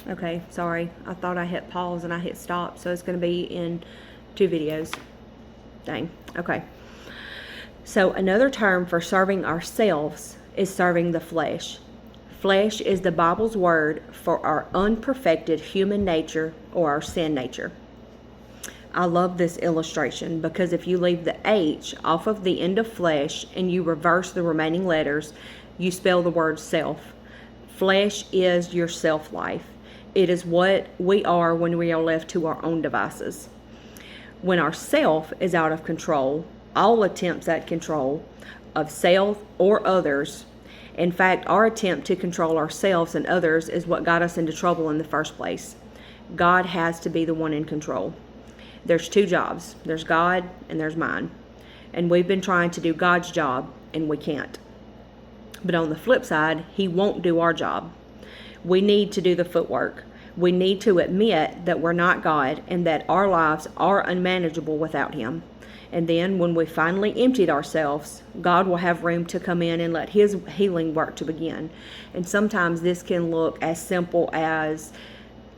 Okay, sorry. I thought I hit pause and I hit stop, so it's going to be in 2 videos. Dang. Okay. So another term for serving ourselves is serving the flesh. Flesh is the Bible's word for our unperfected human nature or our sin nature. I love this illustration because if you leave the H off of the end of flesh and you reverse the remaining letters, you spell the word self. Flesh is your self life. It is what we are when we are left to our own devices. When our self is out of control, all attempts at control of self or others, in fact, our attempt to control ourselves and others is what got us into trouble in the first place. God has to be the one in control. There's 2 jobs. There's God and there's mine. And we've been trying to do God's job and we can't. But on the flip side, He won't do our job. We need to do the footwork. We need to admit that we're not God and that our lives are unmanageable without Him. And then when we finally emptied ourselves, God will have room to come in and let His healing work to begin. And sometimes this can look as simple as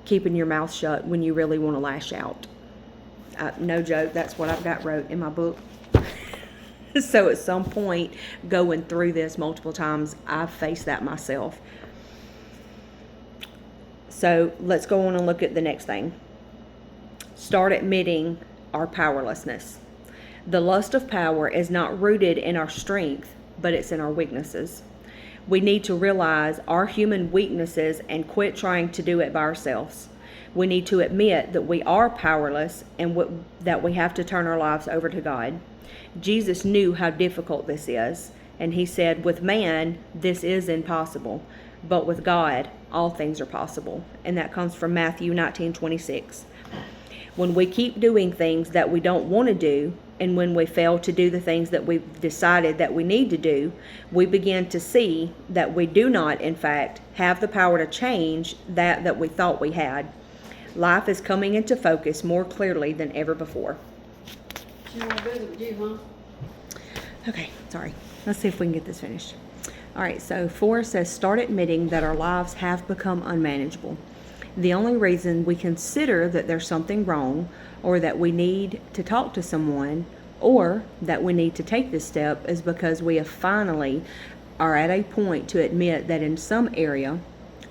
keeping your mouth shut when you really want to lash out. No joke, that's what I've got wrote in my book. So at some point, going through this multiple times, I've faced that myself. So let's go on and look at the next thing. Start admitting our powerlessness. The lust of power is not rooted in our strength, but it's in our weaknesses. We need to realize our human weaknesses and quit trying to do it by ourselves. We need to admit that we are powerless and that we have to turn our lives over to God. Jesus knew how difficult this is, and He said, with man, this is impossible, but with God, all things are possible. And that comes from Matthew 19:26. When we keep doing things that we don't want to do, and when we fail to do the things that we've decided that we need to do, we begin to see that we do not, in fact, have the power to change that we thought we had. Life is coming into focus more clearly than ever before. She want to visit with you, huh? Okay, sorry. Let's see if we can get this finished. All right, so 4 says, start admitting that our lives have become unmanageable. The only reason we consider that there's something wrong, or that we need to talk to someone, or that we need to take this step is because we have finally are at a point to admit that in some area,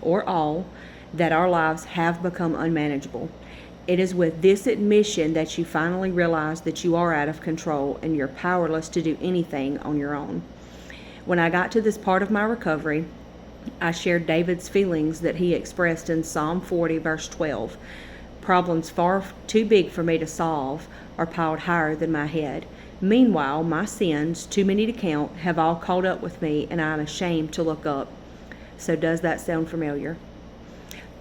or all, that our lives have become unmanageable. It is with this admission that you finally realize that you are out of control and you're powerless to do anything on your own. When I got to this part of my recovery, I shared David's feelings that he expressed in Psalm 40, verse 12. Problems far too big for me to solve are piled higher than my head. Meanwhile, my sins, too many to count, have all caught up with me, and I am ashamed to look up. So does that sound familiar?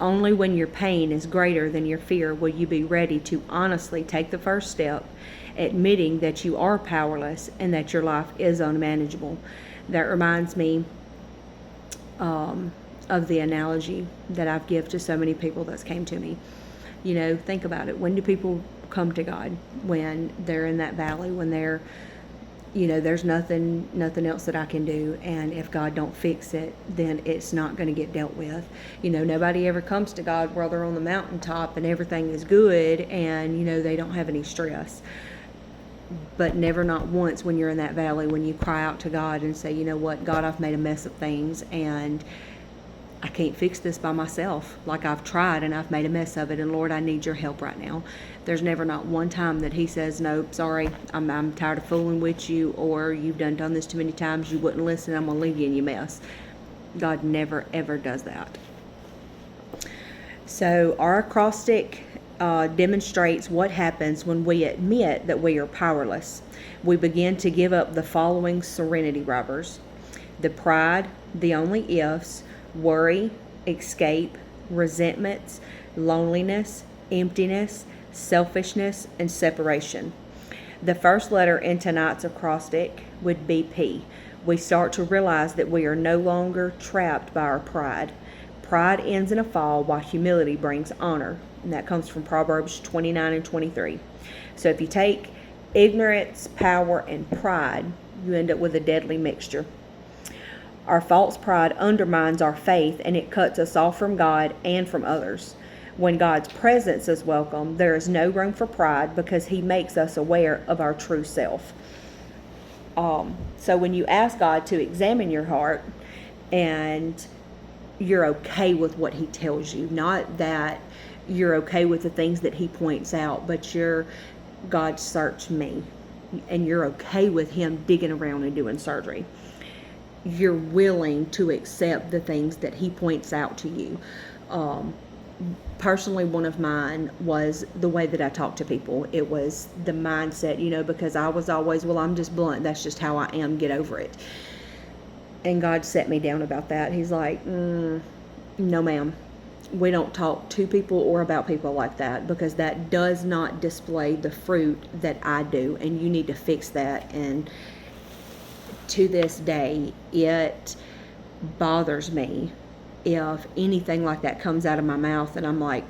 Only when your pain is greater than your fear will you be ready to honestly take the first step, admitting that you are powerless and that your life is unmanageable. That reminds me of the analogy that I've given to so many people that's came to me. You know, think about it. When do people come to God? When they're in that valley, when they're, you know, there's nothing else that I can do, and if God don't fix it, then it's not going to get dealt with. You know, nobody ever comes to God while they're on the mountaintop and everything is good and, you know, they don't have any stress. But never, not once, when you're in that valley, when you cry out to God and say, you know what, God, I've made a mess of things and I can't fix this by myself. Like, I've tried and I've made a mess of it, and Lord, I need your help right now. There's never, not one time that He says, nope, sorry, I'm tired of fooling with you, or you've done this too many times, you wouldn't listen, I'm going to leave you in your mess. God never, ever does that. So our acrostic demonstrates what happens when we admit that we are powerless. We begin to give up the following serenity robbers: the pride, the only ifs, worry, escape, resentments, loneliness, emptiness, selfishness, and separation. The first letter in tonight's acrostic would be P. We start to realize that we are no longer trapped by our pride. Pride ends in a fall, while humility brings honor. And that comes from Proverbs 29 and 23. So if you take ignorance, power, and pride, you end up with a deadly mixture. Our false pride undermines our faith, and it cuts us off from God and from others. When God's presence is welcome, there is no room for pride because He makes us aware of our true self. So when you ask God to examine your heart and you're okay with what He tells you, not that you're okay with the things that He points out, but you're, God, search me, and you're okay with Him digging around and doing surgery. You're willing to accept the things that He points out to you. Personally, one of mine was the way that I talk to people. It was the mindset, because I was always, well, I'm just blunt. That's just how I am. Get over it. And God set me down about that. He's like, no, ma'am. We don't talk to people or about people like that, because that does not display the fruit that I do. And you need to fix that. And to this day, it bothers me if anything like that comes out of my mouth and I'm like,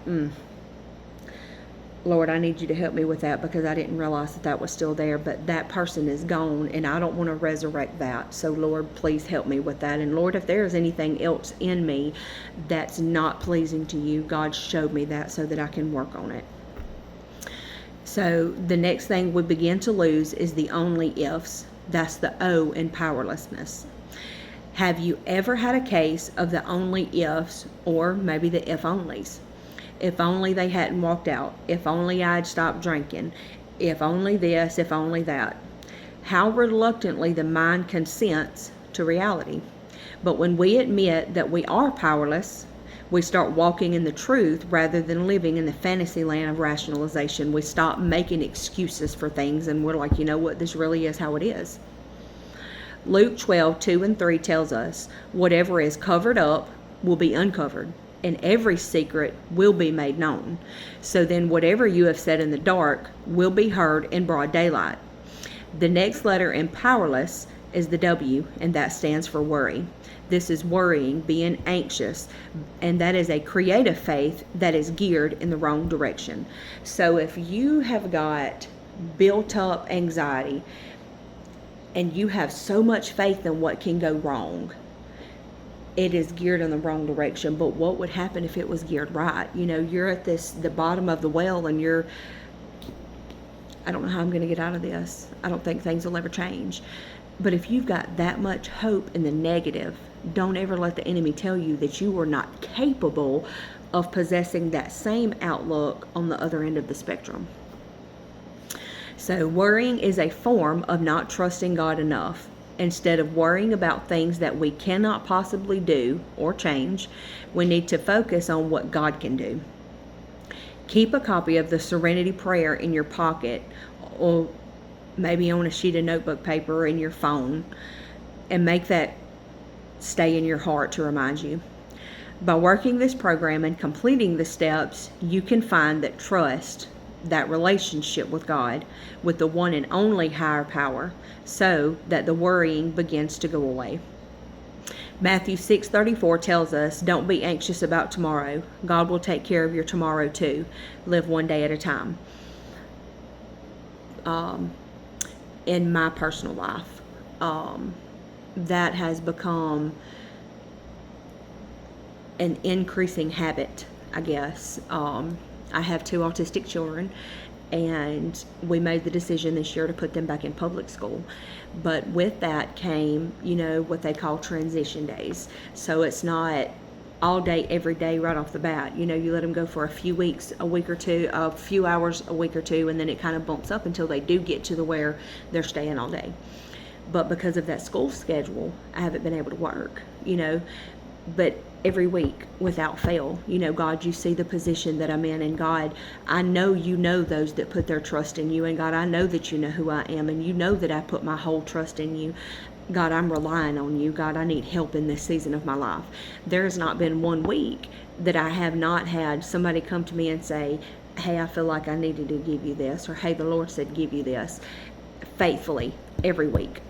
Lord, I need you to help me with that, because I didn't realize that was still there, but that person is gone and I don't want to resurrect that. So Lord, please help me with that. And Lord, if there is anything else in me that's not pleasing to you, God, show me that so that I can work on it. So the next thing we begin to lose is the only ifs. That's the O in powerlessness. Have you ever had a case of the only ifs, or maybe the if onlys? If only they hadn't walked out. If only I'd stopped drinking. If only this, if only that. How reluctantly the mind consents to reality. But when we admit that we are powerless, we start walking in the truth rather than living in the fantasy land of rationalization. We stop making excuses for things, and we're like, you know what, this really is how it is. Luke 12:2-3 tells us, whatever is covered up will be uncovered, and every secret will be made known. So then whatever you have said in the dark will be heard in broad daylight. The next letter in powerless is the W, and that stands for worry. This is worrying, being anxious, and that is a creative faith that is geared in the wrong direction. So if you have got built up anxiety and you have so much faith in what can go wrong, it is geared in the wrong direction. But what would happen if it was geared right? You're at the bottom of the well, and I don't know how I'm going to get out of this. I don't think things will ever change. But if you've got that much hope in the negative, don't ever let the enemy tell you that you are not capable of possessing that same outlook on the other end of the spectrum. So worrying is a form of not trusting God enough. Instead of worrying about things that we cannot possibly do or change, we need to focus on what God can do. Keep a copy of the Serenity Prayer in your pocket, or maybe on a sheet of notebook paper or in your phone, and make that stay in your heart to remind you. By working this program and completing the steps, you can find that trust, that relationship with God, with the one and only higher power, so that the worrying begins to go away. Matthew 6:34 tells us, don't be anxious about tomorrow. God will take care of your tomorrow too. Live one day at a time. In my personal life, that has become an increasing habit, I guess. I have 2 autistic children, and we made the decision this year to put them back in public school. But with that came, what they call transition days. So it's not all day, every day, right off the bat. You let them go for a few weeks, a week or two, a few hours, a week or two, and then it kind of bumps up until they do get to where they're staying all day. But because of that school schedule, I haven't been able to work, but every week without fail, God, you see the position that I'm in, and God, I know you know those that put their trust in you, and God, I know that you know who I am, and you know that I put my whole trust in you. God, I'm relying on you. God, I need help in this season of my life. There has not been one week that I have not had somebody come to me and say, hey, I feel like I needed to give you this, or hey, the Lord said give you this, faithfully every week.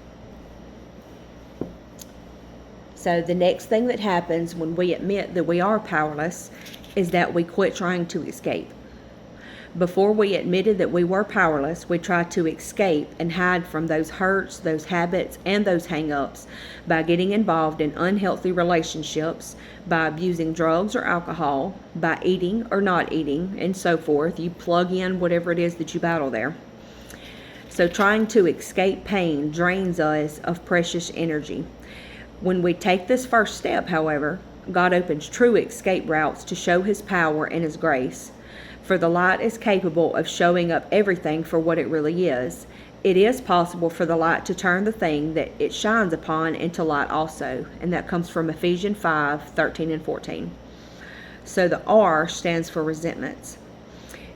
So the next thing that happens when we admit that we are powerless is that we quit trying to escape. Before we admitted that we were powerless, we tried to escape and hide from those hurts, those habits, and those hang-ups by getting involved in unhealthy relationships, by abusing drugs or alcohol, by eating or not eating, and so forth. You plug in whatever it is that you battle there. So trying to escape pain drains us of precious energy. When we take this first step, however, God opens true escape routes to show His power and His grace. For the light is capable of showing up everything for what it really is. It is possible for the light to turn the thing that it shines upon into light also. And that comes from Ephesians 5:13 and 14. So the R stands for resentments.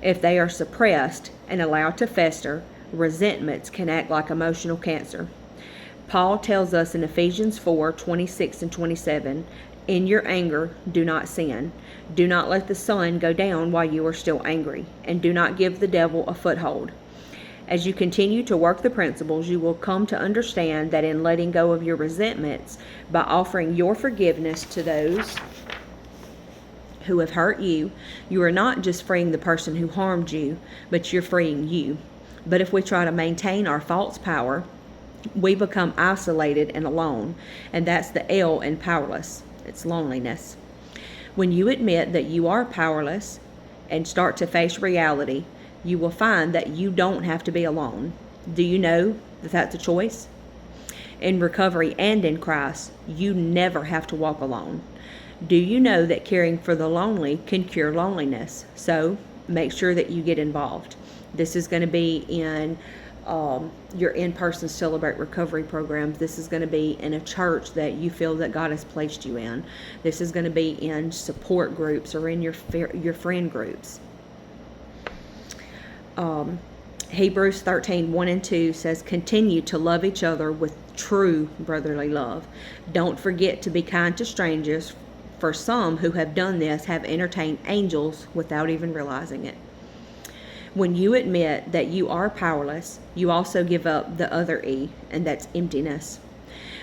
If they are suppressed and allowed to fester, resentments can act like emotional cancer. Paul tells us in Ephesians 4:26 and 27, "In your anger, do not sin. Do not let the sun go down while you are still angry, and do not give the devil a foothold." As you continue to work the principles, you will come to understand that in letting go of your resentments, by offering your forgiveness to those who have hurt you, you are not just freeing the person who harmed you, but you're freeing you. But if we try to maintain our false power, we become isolated and alone, and that's the L in powerless. It's loneliness. When you admit that you are powerless and start to face reality, you will find that you don't have to be alone. Do you know that that's a choice? In recovery and in Christ, you never have to walk alone. Do you know that caring for the lonely can cure loneliness? So make sure that you get involved. This is going to be in your in-person Celebrate Recovery programs. This is going to be in a church that you feel that God has placed you in. This is going to be in support groups or in your friend groups. Hebrews 13:1 and 2 says, "Continue to love each other with true brotherly love. Don't forget to be kind to strangers, for some who have done this have entertained angels without even realizing it." When you admit that you are powerless, you also give up the other E, and that's emptiness.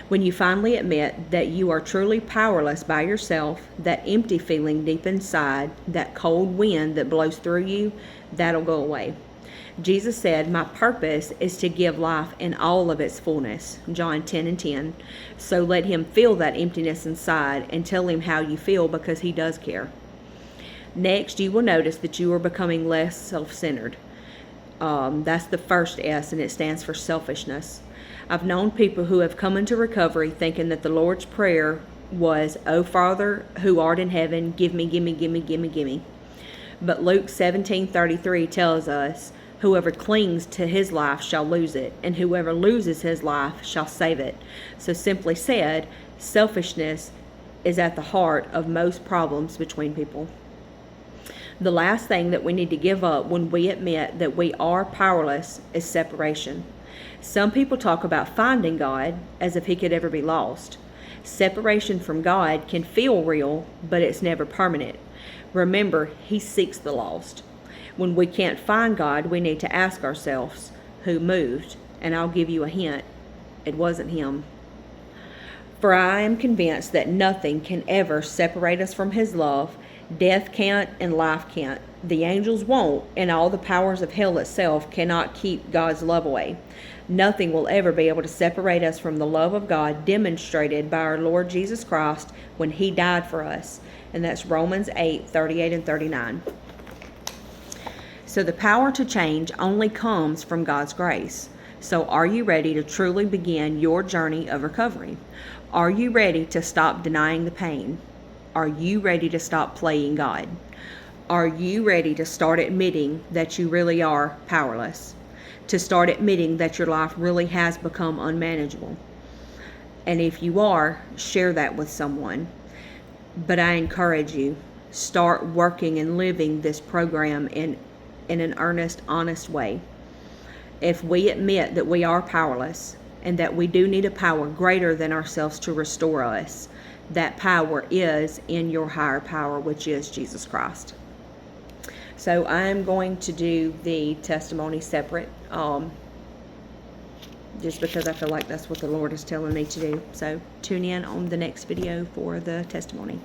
When you finally admit that you are truly powerless by yourself, that empty feeling deep inside, that cold wind that blows through you, that'll go away. Jesus said, "My purpose is to give life in all of its fullness," John 10 and 10. So let Him feel that emptiness inside and tell Him how you feel, because He does care. Next, you will notice that you are becoming less self-centered. That's the first S, and it stands for selfishness. I've known people who have come into recovery thinking that the Lord's Prayer was, "O Father who art in heaven, give me, give me, give me, give me, give me." But Luke 17:33 tells us, "Whoever clings to his life shall lose it, and whoever loses his life shall save it." So simply said, selfishness is at the heart of most problems between people. The last thing that we need to give up when we admit that we are powerless is separation. Some people talk about finding God as if He could ever be lost. Separation from God can feel real, but it's never permanent. Remember, He seeks the lost. When we can't find God, we need to ask ourselves, who moved? And I'll give you a hint. It wasn't Him. For I am convinced that nothing can ever separate us from His love. Death can't and life can't. The angels won't, and all the powers of hell itself cannot keep God's love away. Nothing will ever be able to separate us from the love of God demonstrated by our Lord Jesus Christ when He died for us. And that's Romans 8:38 and 39. So the power to change only comes from God's grace. So are you ready to truly begin your journey of recovery? Are you ready to stop denying the pain? Are you ready to stop playing God? Are you ready to start admitting that you really are powerless? To start admitting that your life really has become unmanageable? And if you are, share that with someone. But I encourage you, start working and living this program in an earnest, honest way. If we admit that we are powerless and that we do need a power greater than ourselves to restore us, that power is in your higher power, which is Jesus Christ. So I'm going to do the testimony separate, just because I feel like that's what the Lord is telling me to do. So tune in on the next video for the testimony.